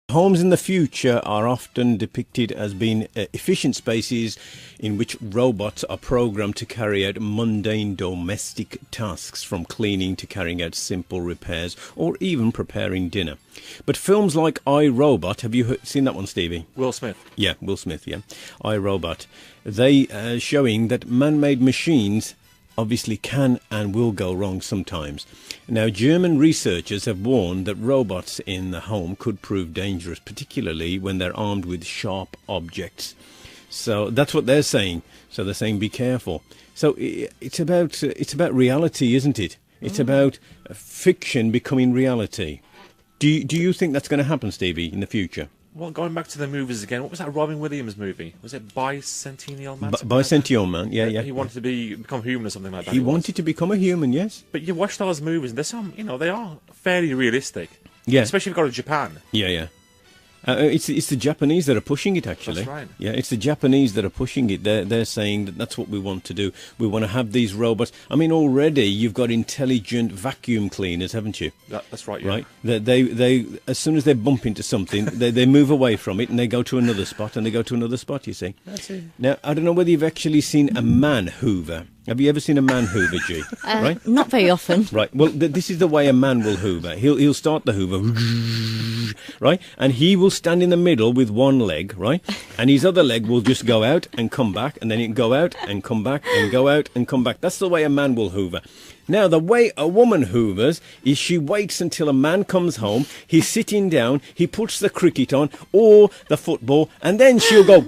Homes in the future are often depicted as being efficient spaces in which robots are programmed to carry out mundane domestic tasks, from cleaning to carrying out simple repairs or even preparing dinner. But films like I, Robot, have you seen that one, Stevie? Will Smith. Yeah, Will Smith, yeah. I, Robot. They showing that man-made machines obviously can and will go wrong sometimes. Now, German researchers have warned that robots in the home could prove dangerous, particularly when they're armed with sharp objects. So that's what they're saying. So they're saying be careful. So it's about reality, isn't it? It's about fiction becoming reality. Do you think that's going to happen, Stevie, in the future? Well, going back to the movies again, what was that Robin Williams movie? Was it Bicentennial Man? Bicentennial Man, yeah. He wanted to become human or something like that. He wanted to become a human, yes. But you watch those movies, and there's some, they are fairly realistic. Yeah. Especially if you go to Japan. Yeah. It's the Japanese that are pushing it, actually. That's right. Yeah, it's the Japanese that are pushing it. They're saying that that's what we want to do. We want to have these robots. I mean, already you've got intelligent vacuum cleaners, haven't you? That's right. Yeah. Right. They as soon as they bump into something, they move away from it and they go to another spot and they go to another spot. You see. That's it. Now, I don't know whether you've actually seen a man hoover. Have you ever seen a man hoover, G? Right? Not very often. Right. Well, this is the way a man will hoover. He'll start the hoover, right? And he will stand in the middle with one leg, right? And his other leg will just go out and come back, and then it go out and come back and go out and come back. That's the way a man will hoover. Now, the way a woman hoovers is she waits until a man comes home, he's sitting down, he puts the cricket on or the football, and then she'll go...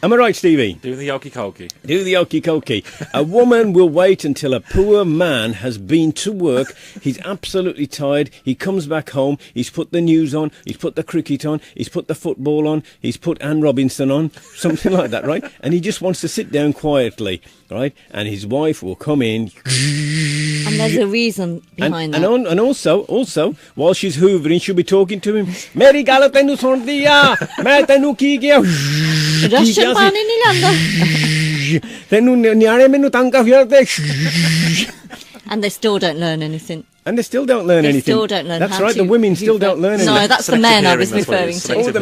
Am I right, Stevie? Doing the yoki koki. Do the okie kokie. A woman will wait until a poor man has been to work. He's absolutely tired. He comes back home. He's put the news on. He's put the cricket on. He's put the football on. He's put Anne Robinson on. Something like that, right? And he just wants to sit down quietly, right? And his wife will come in. And there's a reason behind that. And also, while she's hoovering, she'll be talking to him. Mary Galatenu Sondia, Matanu Kigia. Russian man in And they still don't learn anything. And they still don't learn anything. Still don't learn. That's right. The women still don't learn anything. No, that's the men I was referring to. Oh, the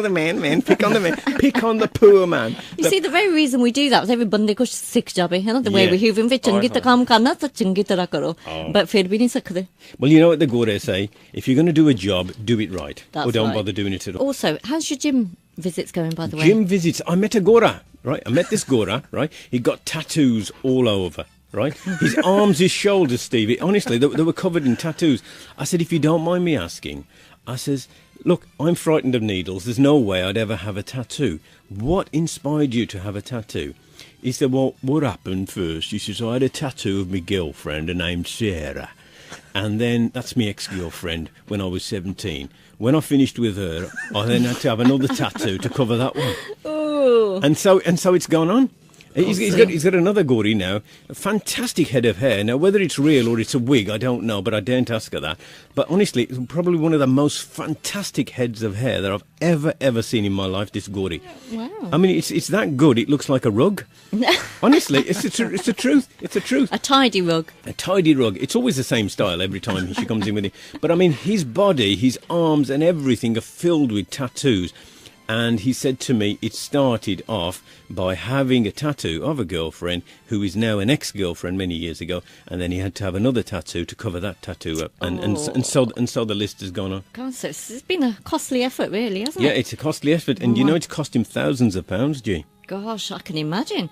men. Pick on the men. Pick on the poor man. You see, the very reason we do that was everybody goes sick job. The way we hoover fit and get the काम करना तो चंगी तरह करो. But फिर भी नहीं सकते. Well, you know what the Gore say? If you're going to do a job, do it right. That's or don't right. bother doing it at all. Also, how's your gym visits going, by the way? Gym visits. I met a Gora, right? I met this Gora, right? He got tattoos all over. Right? His arms, his shoulders, Stevie, honestly, they were covered in tattoos. I said, if you don't mind me asking, I says, look, I'm frightened of needles. There's no way I'd ever have a tattoo. What inspired you to have a tattoo? He said, well, what happened first? He says, I had a tattoo of my girlfriend named Sarah. And then, that's my ex-girlfriend, when I was 17. When I finished with her, I then had to have another tattoo to cover that one. Ooh. And so it's gone on. He's got another Gory now. A fantastic head of hair. Now, whether it's real or it's a wig, I don't know, but I daren't ask her that. But honestly, it's probably one of the most fantastic heads of hair that I've ever seen in my life, this Gory. Wow. I mean, it's that good, it looks like a rug. Honestly, it's the truth. It's the truth. A tidy rug. A tidy rug. It's always the same style every time she comes in with it. But I mean, his body, his arms and everything are filled with tattoos. And he said to me, it started off by having a tattoo of a girlfriend who is now an ex-girlfriend many years ago, and then he had to have another tattoo to cover that tattoo up, and so the list has gone on. God, so it's been a costly effort, really, hasn't it? Yeah, it's a costly effort, and you know it's cost him thousands of pounds, G. Gosh, I can imagine.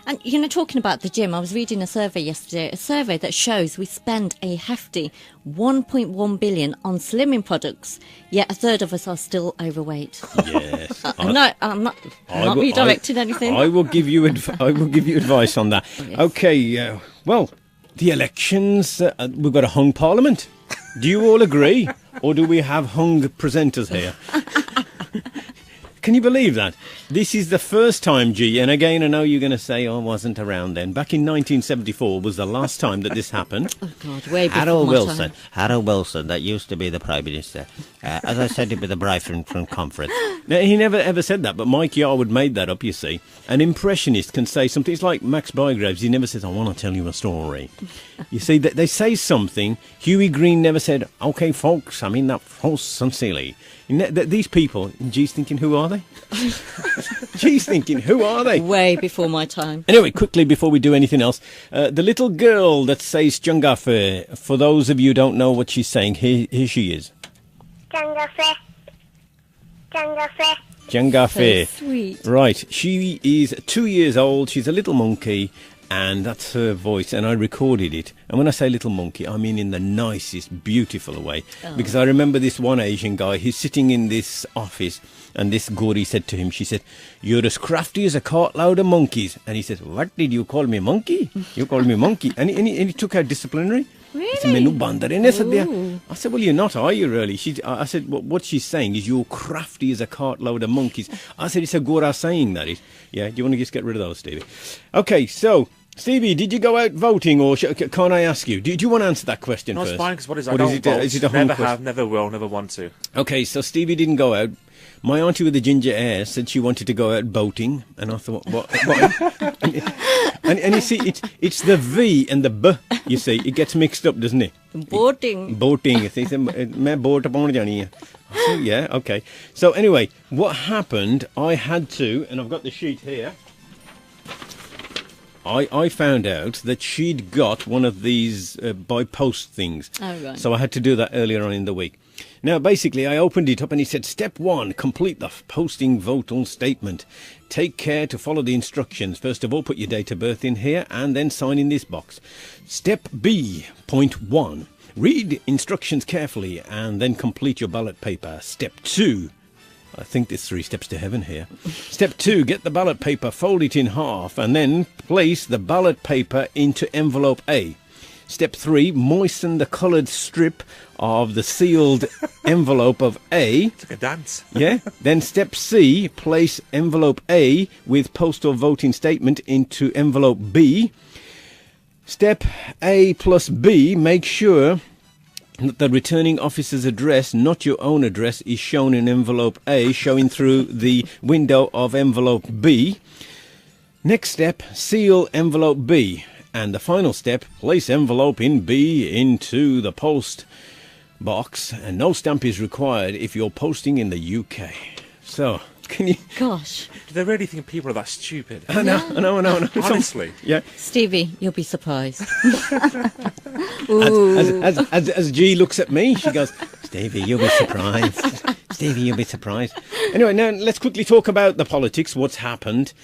And, talking about the gym, I was reading a survey yesterday, a survey that shows we spend a hefty 1.1 billion on slimming products, yet a third of us are still overweight. Yes. I'm not redirecting anything. I will give you advice on that. Yes. Okay, well, the elections, we've got a hung parliament. Do you all agree? Or do we have hung presenters here? Can you believe that? This is the first time, G, and again, I know you're going to say, oh, I wasn't around then. Back in 1974 was the last time that this happened. Oh, God, way before Harold my Wilson. time. Harold Wilson, that used to be the Prime Minister. As I said, it with the Brighton conference. Now, he never ever said that, but Mike Yarwood made that up, you see. An impressionist can say something. It's like Max Bygraves. He never says, I want to tell you a story. You see, they say something. Huey Green never said, OK, folks, I mean that false sincerely. These people, G's thinking, who are they? G's thinking, who are they? Way before my time. Anyway, quickly, before we do anything else, the little girl that says Jangafe, for those of you who don't know what she's saying, here she is. Jangafe. Jangafe. Jangafe. So sweet. Right, she is 2 years old, she's a little monkey, and that's her voice, and I recorded it. And when I say little monkey, I mean in the nicest, beautiful way. Because I remember this one Asian guy, he's sitting in this office, and this Gauri said to him, she said, you're as crafty as a cartload of monkeys. And he says, what did you call me, monkey? You called me monkey. And he took out disciplinary. He said, Really? "Menu bandar in this." Ooh. I said, well, you're not, are you really? I said, what she's saying is you're crafty as a cartload of monkeys. I said, it's a Gora saying that. Yeah, do you want to just get rid of those, Stevie? Okay, so, Stevie, did you go out voting, or can't I ask you? Do you want to answer that question No, first? it's fine, because what is it? I Or don't is it, vote. is it a home Never question? have, never will, never want to. Okay, so Stevie didn't go out. My auntie with the ginger hair said she wanted to go out boating, and I thought, what? and you see, it's the V and the B, you see, it gets mixed up, doesn't it? Boating. Boating. They say, "मैं boat upon जानी है." I said, yeah, okay. So anyway, what happened, I had to, and I've got the sheet here, I found out that she'd got one of these by post things. Oh, right. So I had to do that earlier on in the week. Now, basically, I opened it up and he said, Step 1, complete the posting vote statement. Take care to follow the instructions. First of all, put your date of birth in here and then sign in this box. Step B, point 1. Read instructions carefully and then complete your ballot paper. Step 2. I think there's 3 steps to heaven here. Step 2, get the ballot paper, fold it in half, and then place the ballot paper into envelope A. Step 3, moisten the coloured strip of the sealed envelope of A. It's like a dance. Yeah. Then step C, place envelope A with postal voting statement into envelope B. Step A plus B, make sure that the returning officer's address, not your own address, is shown in envelope A, showing through the window of envelope B. Next step, seal envelope B. And the final step, place envelope in B into the post box. And no stamp is required if you're posting in the UK. So, can you... Gosh. Do they really think people are that stupid? I know. Honestly. Yeah. Stevie, you'll be surprised. As G looks at me, she goes, Stevie, you'll be surprised. Stevie, you'll be surprised. Anyway, now let's quickly talk about the politics, what's happened.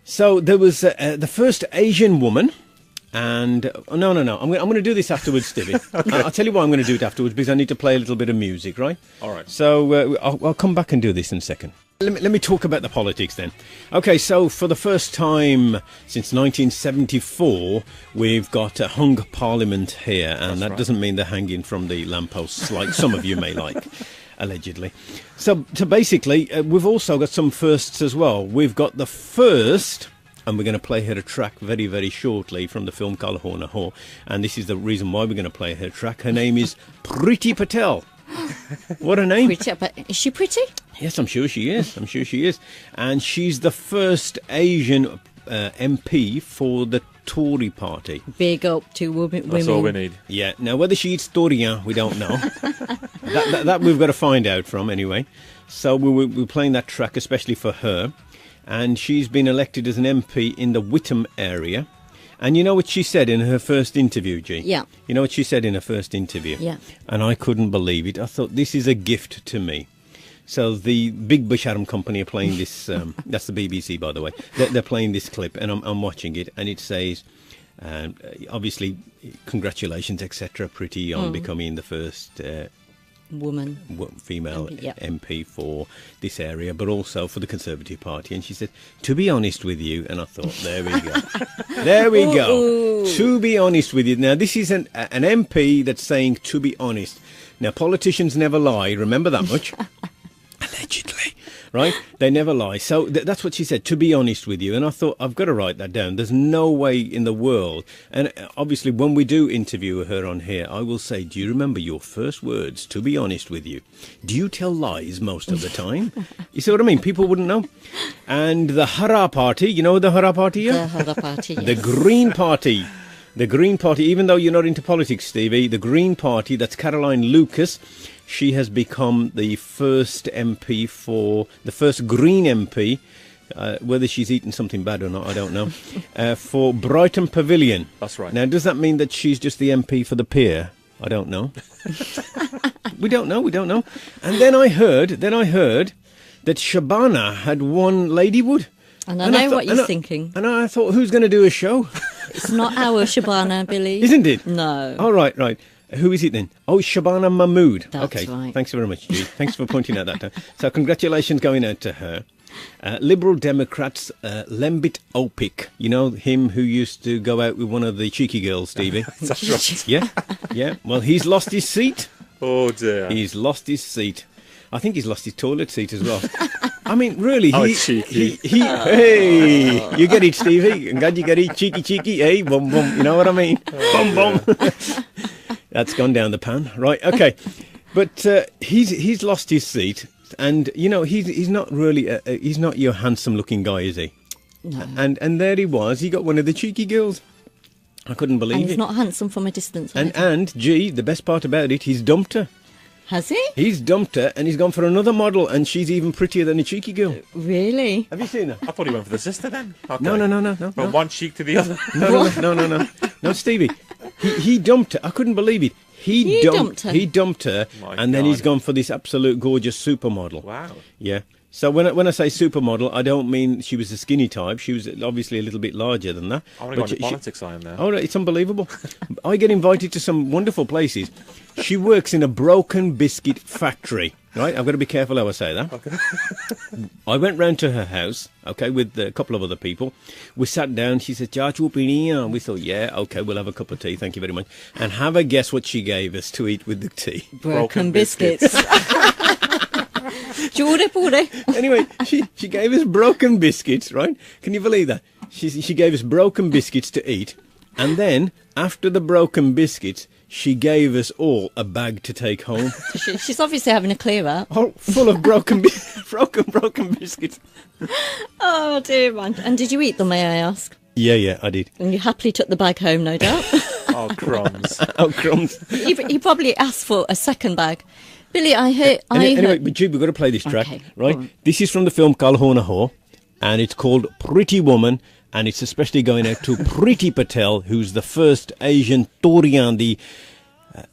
So there was the first Asian woman, and no, I'm going to do this afterwards, Stevie. I'll tell you why I'm going to do it afterwards, because I need to play a little bit of music, right? All right. So I'll come back and do this in a second. Let me talk about the politics then. Okay, so for the first time since 1974, we've got a hung parliament here, and that doesn't mean they're hanging from the lampposts like some of you may like, allegedly. So basically, we've also got some firsts as well. We've got the first, and we're going to play her a track very, very shortly from the film Kalahona Ho, and this is the reason why we're going to play her track. Her name is Priti Patel. What a name. Pretty, but is she pretty? Yes, I'm sure she is. And she's the first Asian MP for the Tory party. Big up to women. That's all we need. Yeah. Now, whether she eats Torian, we don't know. that we've got to find out from anyway. So we're playing that track especially for her. And she's been elected as an MP in the Whittam area. And you know what she said in her first interview, G? Yeah. You know what she said in her first interview? Yeah. And I couldn't believe it. I thought, this is a gift to me. So the Big Basharam company are playing this, that's the BBC, by the way. They're playing this clip, and I'm watching it, and it says, obviously, congratulations, etc., Priti, on becoming the first Woman. female MP, yeah. MP for this area, but also for the Conservative Party. And she said, to be honest with you, and I thought, there we go. There we go. Ooh. To be honest with you. Now, this is an MP that's saying, to be honest. Now, politicians never lie, remember that much? Allegedly. right? They never lie. So that's what she said, to be honest with you. And I thought, I've got to write that down. There's no way in the world. And obviously, when we do interview her on here, I will say, do you remember your first words, to be honest with you? Do you tell lies most of the time? You see what I mean? People wouldn't know. And the Hurrah Party, you know the Hurrah Party? The Hurrah Party, yes. The Green Party. The Green Party, even though you're not into politics, Stevie, the Green Party, that's Caroline Lucas. She has become the first MP the first Green MP, whether she's eaten something bad or not, I don't know, for Brighton Pavilion. That's right. Now, does that mean that she's just the MP for the pier? I don't know. We don't know. And then I heard that Shabana had won Ladywood. And I know what you're thinking. And I thought, who's going to do a show? It's not our Shabana, Billy. Isn't it? No. Oh, right. Who is it then? Oh, Shabana Mahmood. That's okay. right. Thanks very much, Jude. Thanks for pointing out that time. So congratulations going out to her. Liberal Democrats, Lembit Opik. You know him who used to go out with one of the cheeky girls, Stevie? That's right. Yeah. Well, he's lost his seat. Oh, dear. He's lost his seat. I think he's lost his toilet seat as well. I mean, really, cheeky. Hey, you get it, Stevie. I'm glad you get it, cheeky, hey, bum, bum, you know what I mean? Bum, bum. That's gone down the pan, right? Okay, but he's lost his seat, and you know he's not really he's not your handsome-looking guy, is he? No. And there he was. He got one of the cheeky girls. I couldn't believe And it. he's not handsome from a distance. And gee, the best part about it, he's dumped her. Has he? He's dumped her, and he's gone for another model, and she's even prettier than the cheeky girl. Really? Have you seen her? I thought he went for the sister then. Okay. No. From one cheek to the other. No, Stevie. He dumped her. I couldn't believe it. He dumped her, My and then God. he's gone for this absolute gorgeous supermodel. Wow. Yeah. So when I say supermodel, I don't mean she was a skinny type. She was obviously a little bit larger than that. I want to go But into politics, I am now. Oh, no, it's unbelievable. I get invited to some wonderful places. She works in a Broken Biscuit factory, right? I've got to be careful how I say that. Okay. I went round to her house, okay, with a couple of other people. We sat down. She said, "Charge whoop in here." And we thought, yeah, okay, we'll have a cup of tea. Thank you very much. And have a guess what she gave us to eat with the tea. Broken biscuits. Pure. Anyway, she gave us broken biscuits, right? Can you believe that? She gave us broken biscuits to eat. And then, after the broken biscuits, she gave us all a bag to take home. She's obviously having a clear out. Oh, full of broken biscuits. Oh, dear, man. And did you eat them, may I ask? Yeah, I did. And you happily took the bag home, no doubt. Oh, crumbs. Oh, crumbs. He probably asked for a second bag. Billy, I heard... Anyway, but Jude, we've got to play this track, Okay, right? go on. This is from the film Kalhona Ho, and it's called Pretty Woman, and it's especially going out to Priti Patel, who's the first Asian Toryandi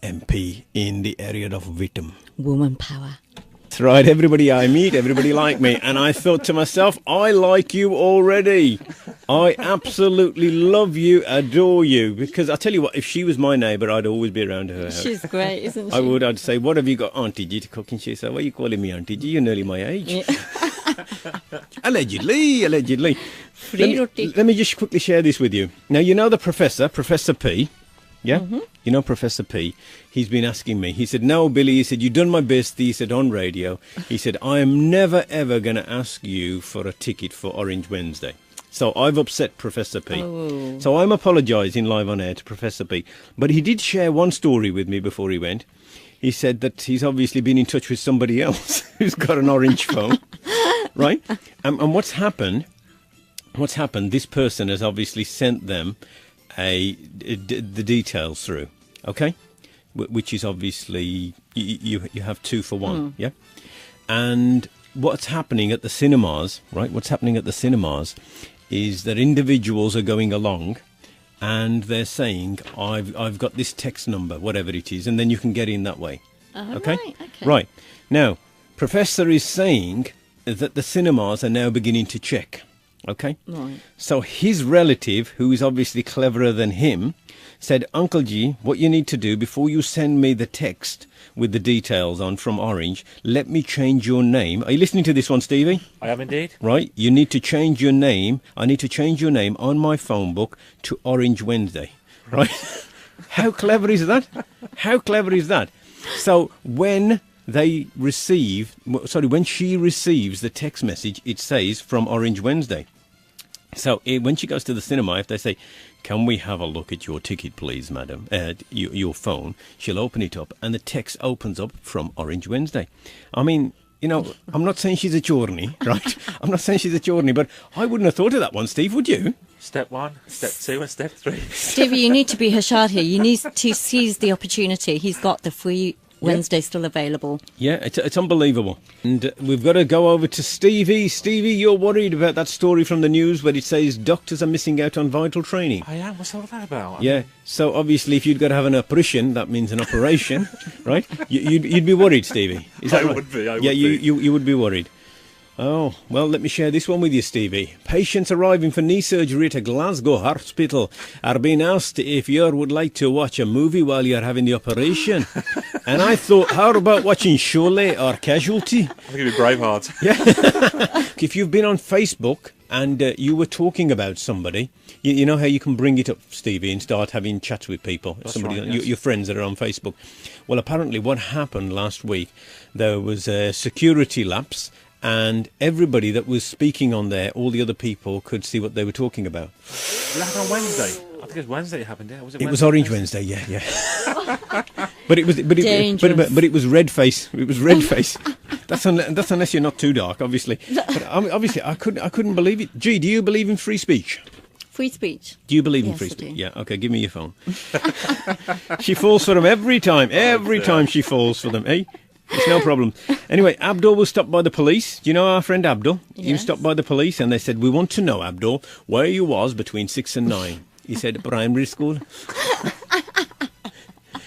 MP in the area of Witham. Woman power. That's right, everybody I meet, everybody like me. And I thought to myself, I like you already. I absolutely love you, adore you. Because I tell you what, if she was my neighbour, I'd always be around her house. She's great, isn't she? I would. I'd say, what have you got, Auntie G, to cook? And she'd say, what are you calling me, Auntie G? You're nearly my age. Yeah. Allegedly. Free roti. Let me just quickly share this with you. Now, you know the Professor P, yeah? Mm-hmm. You know Professor P? He's been asking me. He said, no, Billy, he said, you've done my best, he said, on radio. He said, I am never, ever going to ask you for a ticket for Orange Wednesday. So I've upset Professor P. Oh. So I'm apologising live on air to Professor P. But he did share one story with me before he went. He said that he's obviously been in touch with somebody else who's got an orange phone, right? And what's happened, this person has obviously sent them the details through, okay? Which is obviously, you have 2 for 1, yeah? And what's happening at the cinemas, right? What's happening at the cinemas is that individuals are going along and they're saying, I've got this text number, whatever it is, and then you can get in that way. Okay? Right. Now, Professor is saying that the cinemas are now beginning to check. Okay? Right. So his relative, who is obviously cleverer than him, said, Uncle G, what you need to do before you send me the text with the details on from Orange, let me change your name. Are you listening to this one, Stevie? I am indeed. Right? You need to change your name. I need to change your name on my phone book to Orange Wednesday. Right? How clever is that? How clever is that? So when when she receives the text message, it says from Orange Wednesday. So when she goes to the cinema, if they say, "Can we have a look at your ticket, please, madam?" Your phone, she'll open it up, and the text opens up from Orange Wednesday. I mean, I'm not saying she's a chorney, right? I'm not saying she's a chorney, but I wouldn't have thought of that one, Steve, would you? Step 1, step 2, and step 3. Stevie, you need to be Hashad here. You need to seize the opportunity. He's got the free Wednesday still available. Yeah, it's unbelievable. And we've got to go over to Stevie. Stevie, you're worried about that story from the news where it says doctors are missing out on vital training. I am. What's all that about? Yeah, so obviously if you'd got to have an operation, that means an operation, right? You'd be worried, Stevie. Is that I right? would be. You would be worried. Oh, well, let me share this one with you, Stevie. Patients arriving for knee surgery at a Glasgow hospital are being asked if you would like to watch a movie while you're having the operation. And I thought, how about watching Sholay or Casualty? I think it'd be Braveheart. If you've been on Facebook and you were talking about somebody, you know how you can bring it up, Stevie, and start having chats with people, That's somebody, right, yes. your friends that are on Facebook. Well, apparently what happened last week, there was a security lapse, and everybody that was speaking on there, all the other people could see what they were talking about. It happened on Wednesday. I think it was Wednesday it happened, yeah. Was it It was Wednesday? Orange Wednesday, yeah. but it was Dangerous. but it was red face. It was red face. That's unless you're not too dark, obviously. But obviously, I couldn't believe it. Gee, do you believe in free speech? Free speech. Do you believe in Yes, free I speech? do. Yeah. Okay, give me your phone. She falls for them every time. Every time she falls for them. Hey. It's no problem. Anyway, Abdul was stopped by the police. Do you know our friend Abdul? He was Yes. stopped by the police and they said, "We want to know, Abdul, where you was between 6 and 9. He said, "Primary school."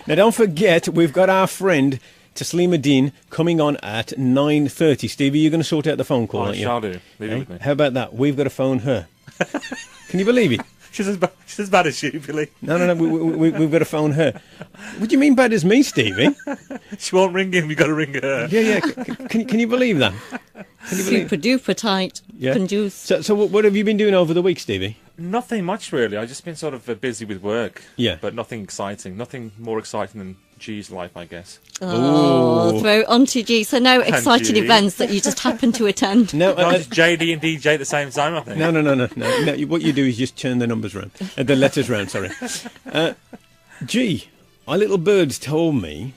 Now, don't forget, we've got our friend Taslima Din coming on at 9:30. Stevie, you're going to sort out the phone call, I aren't you? shall do. Leave it Eh? with me. How about that? We've got to phone her. Can you believe it? She's as bad as you, Billy. No, we've got to phone her. What do you mean bad as me, Stevie? She won't ring him, you've got to ring her. Yeah. Can you believe that? Can you believe? Super duper tight. Yeah. Conduce. So what have you been doing over the week, Stevie? Nothing much, really. I've just been sort of busy with work. Yeah. But nothing exciting. Nothing more exciting than G's life, I guess. Oh, Ooh. throw it onto G. So no exciting G. events that you just happen to attend. No, No, just JD and DJ at the same time, I think. no. What you do is just turn the numbers round, the letters round. Sorry. G, our little birds told me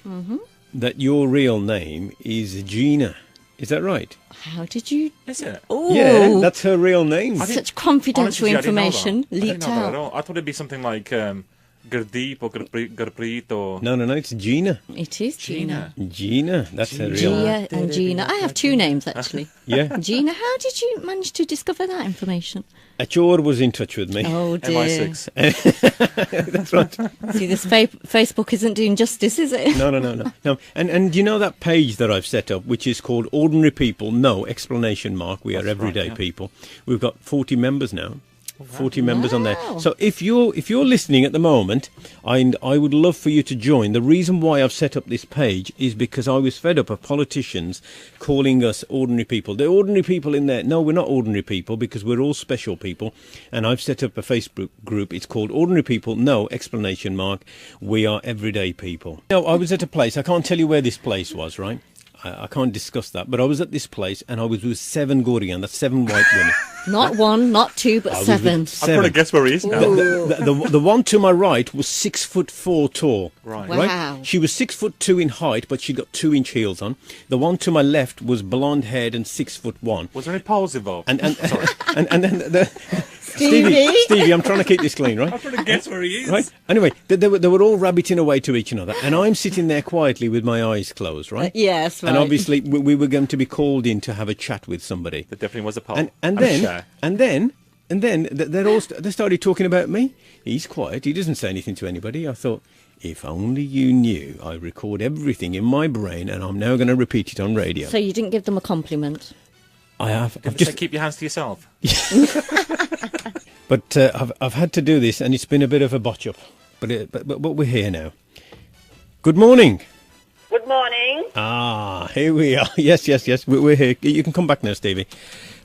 that your real name is Gina. Is that right? How did you? Is it? Oh, Yeah, that's her real name. such confidential Honestly, I didn't know that. information I didn't leaked know that at out. all. I thought it'd be something like Gurdeep or Gurpreet or... No, it's Gina. It is Gina. Gina, that's her real name. Gia and Gina. I have two names actually. Yeah. Gina, how did you manage to discover that information? Achor was in touch with me. Oh dear. MI6. That's right. See, this Facebook isn't doing justice, is it? No. And you know that page that I've set up, which is called Ordinary People, no exclamation mark. We are That's everyday right, yeah. people. We've got 40 members now. 40 members on there. Wow. So if you're listening at the moment, I would love for you to join. The reason why I've set up this page is because I was fed up of politicians calling us ordinary people. They're ordinary people in there. No, we're not ordinary people because we're all special people. And I've set up a Facebook group. It's called Ordinary People, no exclamation mark. We are everyday people. No, I was at a place. I can't tell you where this place was, right? I can't discuss that. But I was at this place and I was with 7 Gorian. That's 7 white women. Not 1, not 2, but I was 7. with I've got to guess where he is now. The one to my right was 6'4" tall. Right. Wow. She was 6'2" in height, but she got 2-inch heels on. The one to my left was blonde haired and 6'1". Was there any poles involved? And then the Stevie? Stevie, I'm trying to keep this clean, right? I've got to guess where he is. Right. Anyway, they were all rabbiting away to each another, and I'm sitting there quietly with my eyes closed, right? Yes, right. And obviously, we were going to be called in to have a chat with somebody. There definitely was a pole. And a then share. they started talking about me. He's quiet. He doesn't say anything to anybody. I thought, if only you knew, I record everything in my brain, and I'm now going to repeat it on radio. So you didn't give them a compliment? I have. Didn't say keep your hands to yourself. But I've had to do this, and it's been a bit of a botch up. But we're here now. Good morning. Good morning. Ah, here we are. Yes. We're here. You can come back now, Stevie.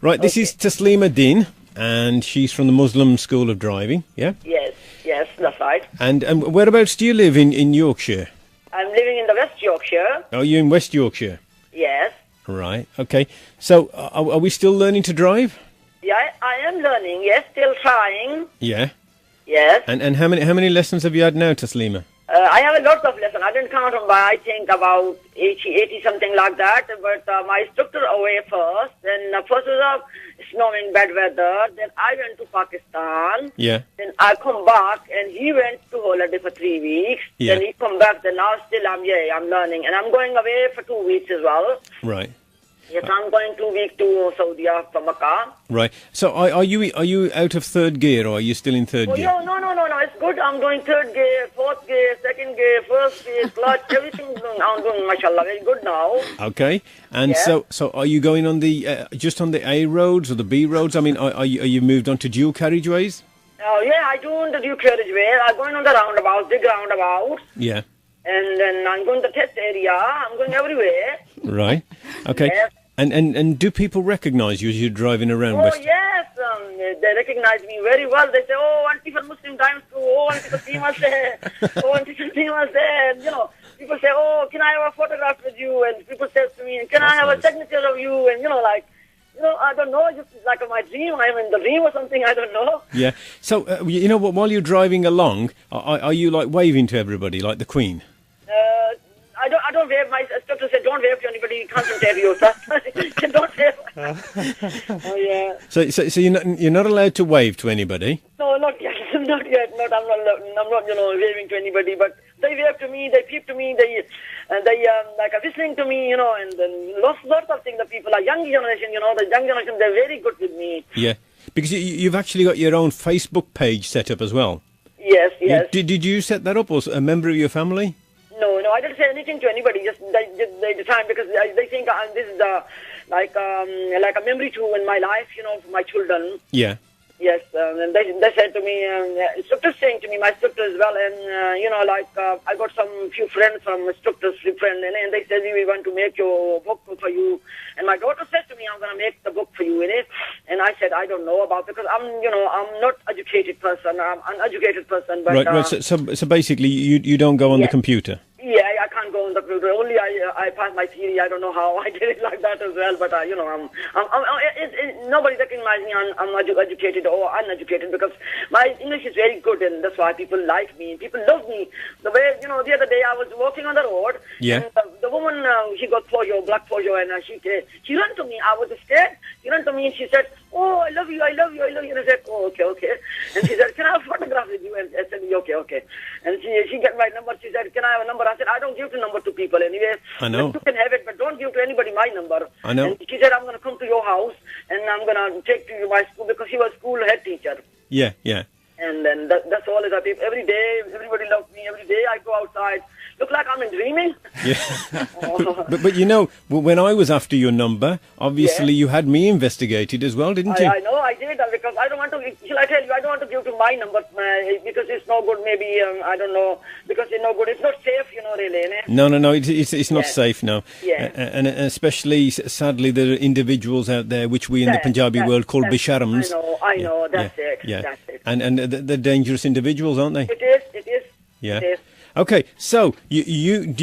Right, this is Taslima Din, and she's from the Muslim School of Driving. Yeah. Yes, that's right. And whereabouts do you live in Yorkshire? I'm living in the West Yorkshire. Oh, you're in West Yorkshire. Yes. Right. Okay. So, are we still learning to drive? Yeah, I am learning. Yes, still trying. Yeah. Yes. And how many lessons have you had now, Taslima? I have a lot of lessons. I didn't count them, but I think about 80 something like that. But my instructor away first. Then first was snowing, bad weather. Then I went to Pakistan. Yeah. Then I come back, and he went to holiday for 3 weeks. Yeah. Then he come back. Then now still I'm learning, and I'm going away for 2 weeks as well. Right. Yes, I'm going 2 weeks to Saudi for Makkah. Right. So, are you out of third gear, or are you still in third Oh, gear? no. It's good. I'm doing third gear, fourth gear, second gear, first gear, clutch, everything. I'm doing, mashallah, very good now. Okay. And Yeah. so are you going on the just on the A roads or the B roads? I mean, are you moved on to dual carriageways? Oh, yeah, I do the Duke carriageway. I'm going on the roundabouts, big roundabouts. Yeah. And then I'm going to the test area. I'm going everywhere. Right. Okay. Yes. And do people recognise you as you're driving around Oh, West? yes. They recognize me very well. They say, oh, Auntie for Muslim Times too. Oh, Auntie for Seema say. Oh, Auntie for Seema say. And, people say, oh, can I have a photograph with you? And people say to me, can I have a signature of you? And, I don't know, just like my dream. I'm in the dream or something, I don't know. Yeah. So, while you're driving along, are you like waving to everybody like the Queen? I don't wave. My instructor said, don't wave to anybody, concentrate you, sir. Don't wave. Oh, yeah. So you're not allowed to wave to anybody? No, not yet. Not yet. I'm not, waving to anybody, but they wave to me, they peep to me, they like are whistling to me, and then lots of things. The people are young generation, the young generation, they're very good with me. Yeah. Because you've actually got your own Facebook page set up as well. Yes. Did you set that up, or a member of your family? No, I didn't say anything to anybody. Just they decide because they think this is like a memory too in my life, for my children. Yeah. Yes, and they said to me, instructors saying to me, my instructor as well, and I got some few friends from instructors, friends, and they said we want to make your book for you. And my daughter said to me, I'm going to make the book for you, and I said I don't know about because I'm not educated person, I'm uneducated person. But right. So basically, you don't go on the computer. Yeah, I can't go on the computer. Only I passed my theory. I don't know how I did it like that as well. But nobody recognizes me. I'm educated or uneducated because my English is very good, and that's why people like me. People love me. The way the other day I was walking on the road. Yeah. And the woman she got black polio, and she ran to me. I was scared. She ran to me and she said, "Oh, I love you. And I said, "Oh, okay." And she said, "Can I have a photograph with you?" And I said, "Okay." And she got my number. She said, "Can I have a number?" I said, "I don't give the number to people anyway. I know. You can have it, but don't give to anybody my number." I know. And she said, "I'm going to come to your house and I'm going to take you to my school," because she was school head teacher. Yeah. And then that's all it is. Every day, everybody loves me. Every day I go outside. Look like I'm dreaming. Yeah. but when I was after your number, obviously you had me investigated as well, didn't you? I know, I did, because I don't want to, shall I tell you, I don't want to give to my number because it's no good, maybe, I don't know, because it's no good. It's not safe, really. No, it's not safe, no. Yeah. And especially, sadly, there are individuals out there which we in the Punjabi world call bisharams. I know, that's it. Yeah. That's it. And they're dangerous individuals, aren't they? It is. Yeah. It is. Okay, so do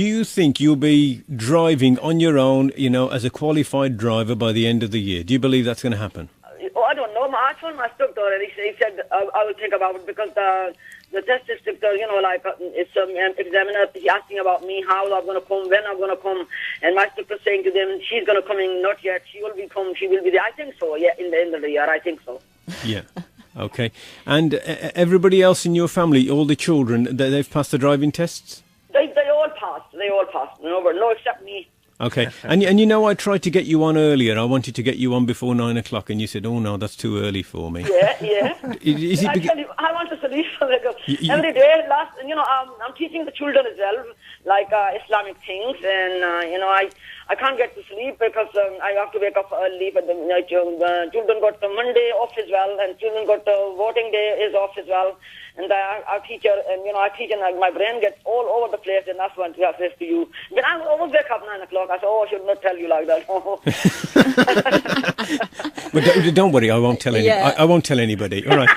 you think you'll be driving on your own, as a qualified driver by the end of the year? Do you believe that's going to happen? Oh, I don't know. I told my instructor, and he said I will think about it because the test instructor, it's examiner. He asking about me, how I'm going to come, when I'm going to come, and my instructor saying to them, she's going to come in, not yet. She will be there. I think so. Yeah, in the end of the year, I think so. Yeah. Okay. And everybody else in your family, all the children, they've passed the driving tests? They all passed. No, except me. Okay. And I tried to get you on earlier. I wanted to get you on before 9 o'clock, and you said, "Oh no, that's too early for me." Yeah. Is it I tell you, I want to sleep every day. I'm teaching the children as well, like Islamic things, and I can't get to sleep because I have to wake up early. But the children got the Monday off as well, and children got the voting day is off as well. And our teacher, and I teach, and my brain gets all over the place, and that's what I say to you. But I always wake up 9 o'clock. I say, "Oh, I should not tell you like that." But don't worry, I won't tell any. Yeah. I won't tell anybody. All right.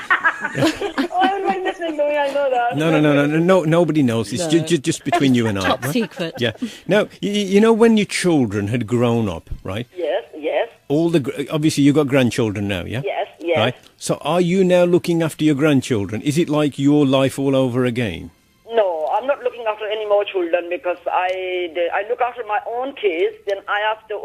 Oh, everybody listening to me, I know that. No, nobody knows. It's just between you and I. Top right? secret. Yeah. Now, you know when your children had grown up, right? Yes, yes, Obviously you've got grandchildren now, yeah? yes, yes. Right. So are you now looking after your grandchildren? Is it like your life all over again? No, I'm not looking after any more children because I look after my own kids. Then I have the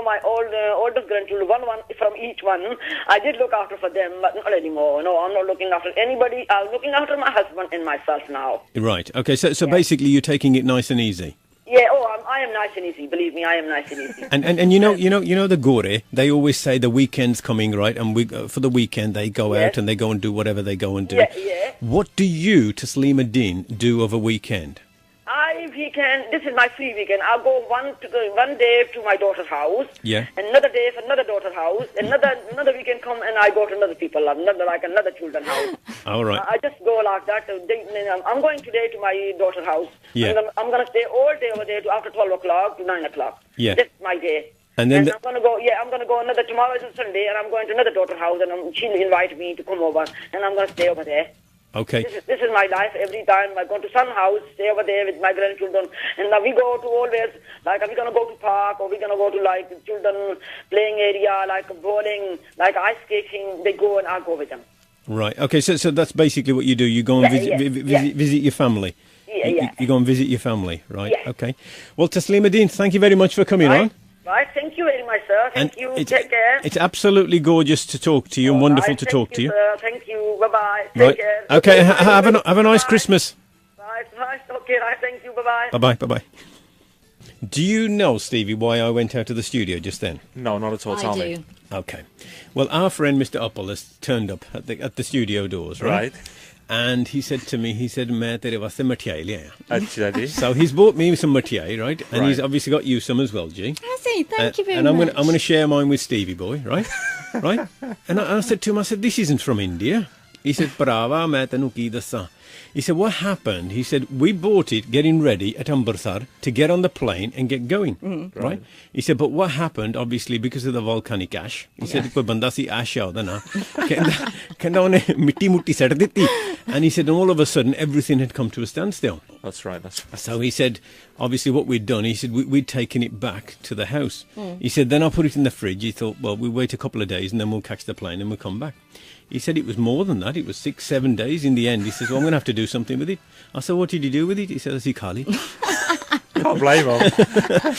my oldest grandchildren, one from each one. I did look after for them, but not anymore. No, I'm not looking after anybody. I'm looking after my husband and myself now. Right. Okay. So basically you're taking it nice and easy. Yeah. Oh, I am nice and easy. Believe me, I am nice and easy. And you know the Gore. They always say the weekend's coming, right? And for the weekend they go out and they go and do whatever they go and do. Yeah. What do you, Taslima Din, do of a weekend? This is my free weekend. I'll go one day to my daughter's house. Yeah. Another day for another daughter's house. Another weekend come and I go to another another children's house. All right. I just go like that. I'm going today to my daughter's house. Yeah. I'm gonna stay all day over there to after 12 o'clock to 9 o'clock. Yeah. That's my day. And then I'm gonna go. Yeah, I'm gonna go another tomorrow is a Sunday, and I'm going to another daughter's house, and she'll invite me to come over, and I'm gonna stay over there. Okay. This is my life. Every time I go to some house, stay over there with my grandchildren, and we go to always like we're gonna go to park or we're gonna go to like children playing area, like bowling, like ice skating. They go and I go with them. Right. Okay. So that's basically what you do. You go and visit your family. Yeah. You go and visit your family, right? Yeah. Okay. Well, Taslima Din, thank you very much for coming on. Right. Thank you very much, sir. Thank you. Take care. It's absolutely gorgeous to talk to you and wonderful to talk to you. Sir. Thank you. Bye-bye. Take Right. care. Okay. Have a nice Christmas. Right. Okay. Right. Thank you. Bye-bye. Bye-bye. Bye-bye. Do you know, Stevie, why I went out of the studio just then? No, not at all. Tell me. Okay. Well, our friend Mr. Uppal has turned up at the studio doors, right? And he said to me, "Main tere vaste mithai le aaya." So he's bought me some mithai, right? And he's obviously got you some as well, G. I see. Thank you very much. much. And I'm going to share mine with Stevie boy, right? Right? And I said to him, "This isn't from India." He said, "Brava, main tenu ki dassa." He said, "What happened?" He said, "We bought it getting ready at Amritsar to get on the plane and get going, right?" He said, "But what happened, obviously, because of the volcanic ash." He said, "Koi banda si ash aada na, kenda one mitti mutti sed ditti." And he said, and all of a sudden, everything had come to a standstill. That's right. So he said, obviously, what we'd done, he said, we'd taken it back to the house. He said, then I put it in the fridge. He thought, well, we'll wait a couple of days and then we'll catch the plane and we'll come back. He said it was more than that. It was 6-7 days in the end. He says, well, I'm going to have to do something with it. I said, what did you do with it? He said, "Asi khali." Can't blame him. I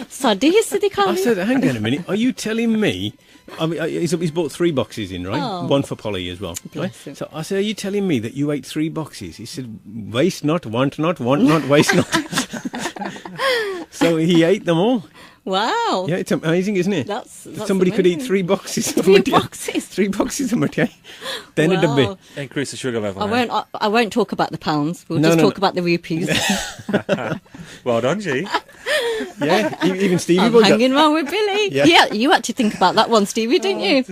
said, hang on a minute. Are you telling me? I mean, he's bought 3 boxes in, right? Oh. One for Polly as well. Right? So I said, are you telling me that you ate 3 boxes? He said, waste not, want not, waste not. So he ate them all. Wow. Yeah, it's amazing, isn't it? That's Somebody amazing. could eat 3 boxes of 3 mithai. boxes? 3 boxes of mithai. Then it'd Wow. be. Increase the sugar level. I won't talk about the pounds. We'll just talk about the rupees. Well done, G. Yeah, even Stevie I'm boy got. hanging around with Billy. Yeah. Yeah, you had to think about that one, Stevie, didn't you?